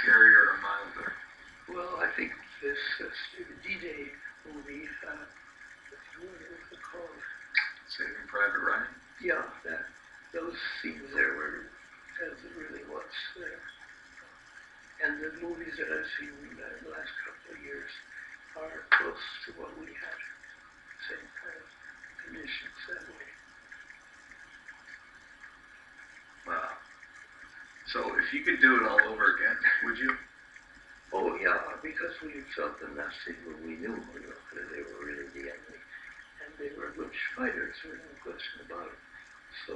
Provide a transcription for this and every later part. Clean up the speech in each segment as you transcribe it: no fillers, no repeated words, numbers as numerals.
scarier or milder? Well, I think this D-Day movie, what is it called? Saving Private Ryan? Yeah, those scenes there were as it really was there. And the movies that I've seen in the last couple of years are close to what we had. Same kind of conditions that way. Wow. So if you could do it all over again, would you? Oh yeah, because we felt the Nazis when we knew, that they were really the enemy. And they were good fighters, there's no question about it. So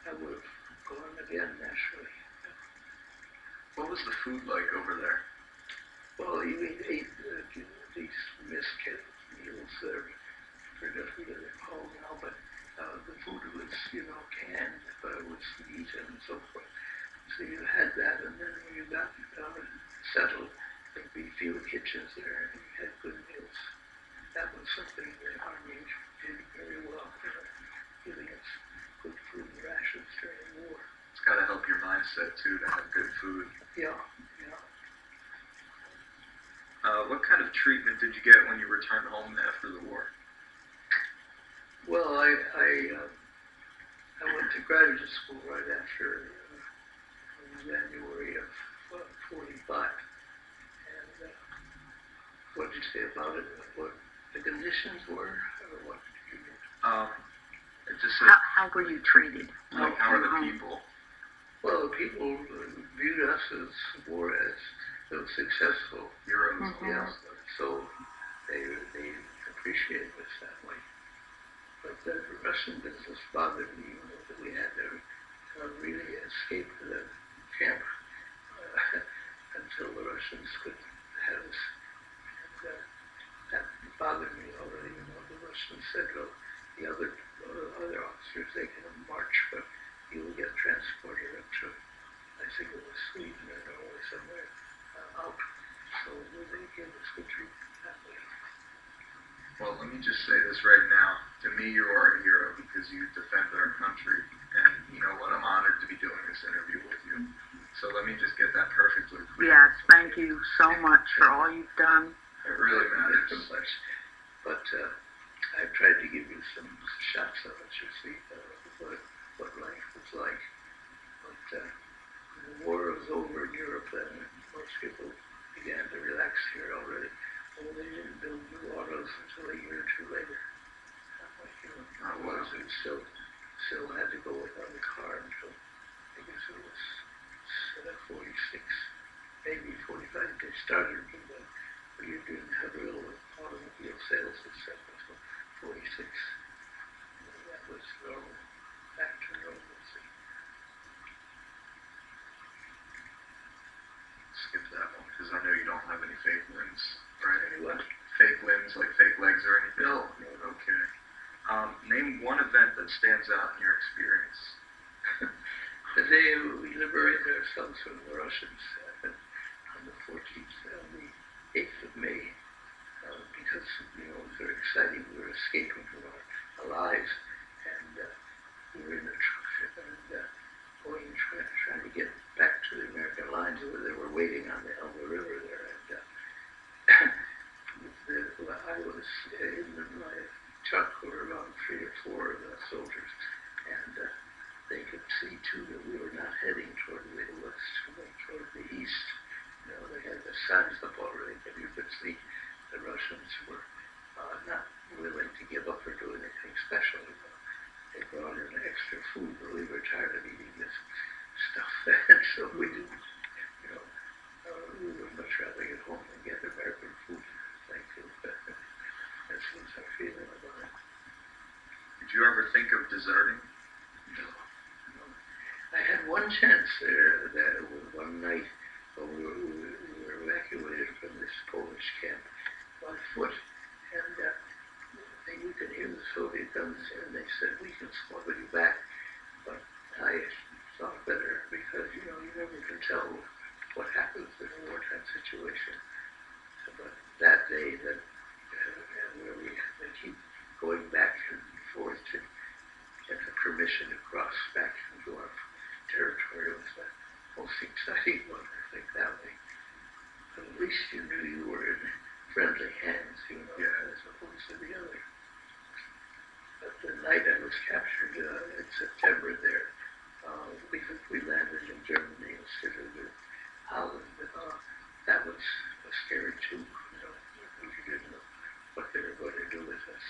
I would have gone again naturally. What was the food like over there? Well, you ate these misket meals there. I forget what they're called now, but the food was, canned, but it was eaten and so forth. So you had that, and then when you got settled, there'd be few kitchens there, and you had good meals. That was something the Army did very well, giving us good food and rations during the war. It's got to help your mindset, too, to have good food. Yeah. What kind of treatment did you get when you returned home after the war? Well, I went to graduate school right after January of 45. And what did you say about it? What the conditions were? Or what did you get? It just said, how were you treated? like, how are the people? Well, the people viewed us as war as successful Heroes. Yeah, so they appreciated us that way. But the Russian business bothered me, that we had to really escape the camp until the Russians could have us. And that bothered me already. The Russians said, well, the other officers, they can march, but you will get transported up to, I think it was Sweden or Norway somewhere, out. So they gave us good treatment that way. Well, let me just say this right now. To me, you are a hero because you defended our country. And you know what? I'm honored to be doing this interview with you. So let me just get that perfectly clear. Yes, thank you so much for all you've done. It really matters. But I've tried to give you some shots of it, you see, what life was like. But the war was over in Europe then, and most people began to relax here already. Well, they didn't build new autos until a year or two later. Otherwise, it still had to go without a car until, I guess it was 46, maybe 45. They started, but you didn't have real automobile sales except until 46. That was normal, back to normalcy. Skip that one because I know you don't have any fake limbs, right? Any what? Fake limbs, like fake legs or anything? No. Okay. Name one event that stands out in your experience. The day we liberated ourselves from the Russians on the 14th, on the 8th of May, because it was very exciting. We were escaping from our lives, and we were in a truck and trying to get back to the American lines where they were waiting on the Elbe River there. And I was in my truck were around 3 or 4 of the soldiers, and they could see too that we were not heading toward the west, but toward the east. They had the signs up already, but you could see the Russians were not willing to give up or do anything special. They brought in extra food, but we were tired of eating this stuff, and so we didn't. We would much rather get home and get American food. Thank you. That's what's our feeling about it. Did you ever think of deserting? No. I had one chance there that one night when we were evacuated from this Polish camp on foot, and you could hear the Soviet guns, and they said, we can smuggle you back. But I thought better because, you never can tell what happens in a wartime situation. But that day, where we keep going back and forth to get the permission to cross back into our territory, was most exciting one, I think, that way. But at least you knew you were in friendly hands, Yeah. as opposed to the other. But the night I was captured in September there, we landed in Germany instead of in Holland. That was scary too. We didn't know what they were going to do with us.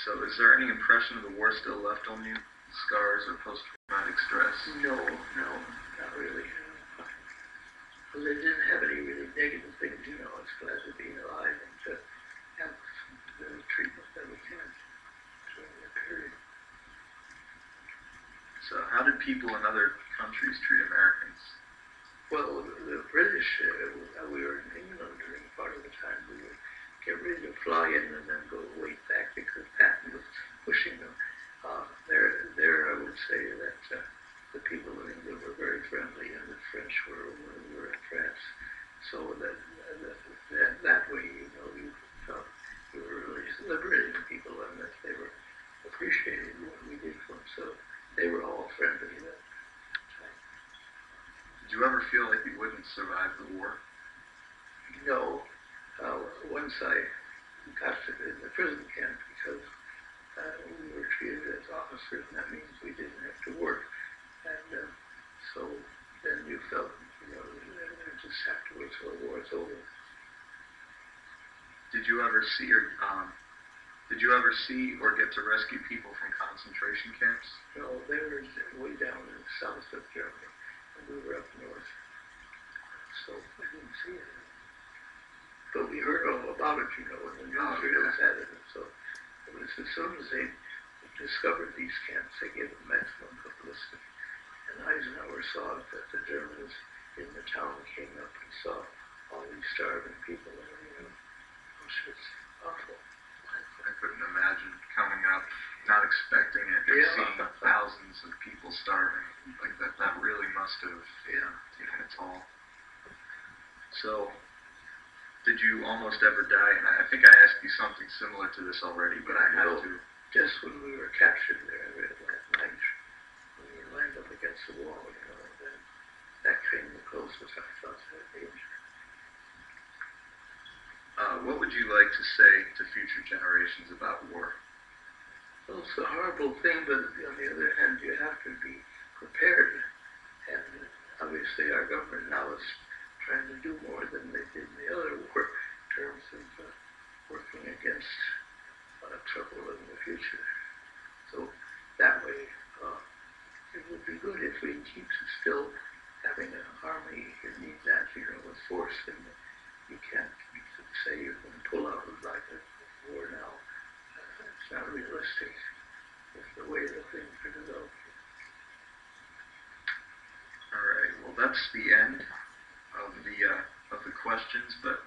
So is there any impression of the war still left on you? Scars or post-traumatic stress? No, not really. Well, they didn't have any really negative things, I was glad to be alive and to have the treatment that we had during the period. So how did people in other countries treat Americans? Well, the British, we were in England during part of the time. We would get ready to fly in and then go way back because Patton was pushing them. There, I would say that the people in England were very friendly, and the French were when we were in France. So that way, you felt you were really liberating people, and that they were appreciating what we did for them. So they were all friendly at that time. Did you ever feel like you wouldn't survive the war? No, once I got to the prison camp, because we were treated as officers, and that means we didn't have to work. And so then you felt, just afterwards, well, the war's over. Did you ever see or get to rescue people from concentration camps? No, they were way down in the south of Germany, and we were up north. So I didn't see it. But we heard all about it, and the newsreels had it. And so it was as soon as they discovered these camps, they gave them maximum publicity. And Eisenhower saw that the Germans in the town came up and saw all these starving people, and it was awful. I couldn't imagine coming up, not expecting it, and seeing thousands of people starving like that. That really must have taken a toll. So, did you almost ever die? And I think I asked you something similar to this already, but I have to. Just when we were captured there that night, when we lined up against the wall, then that came the closest I felt to danger. What would you like to say to future generations about war? Well, it's a horrible thing, but on the other hand, you have to be prepared. And obviously our government now is trying to do more than they did in the other war in terms of working against trouble in the future. So that way, it would be good if we keep still having an army. You need that, with force, and you can't say you're going to pull out of like a war now. It's not realistic with the way the things are developing. All right. Well, that's the end of the questions, but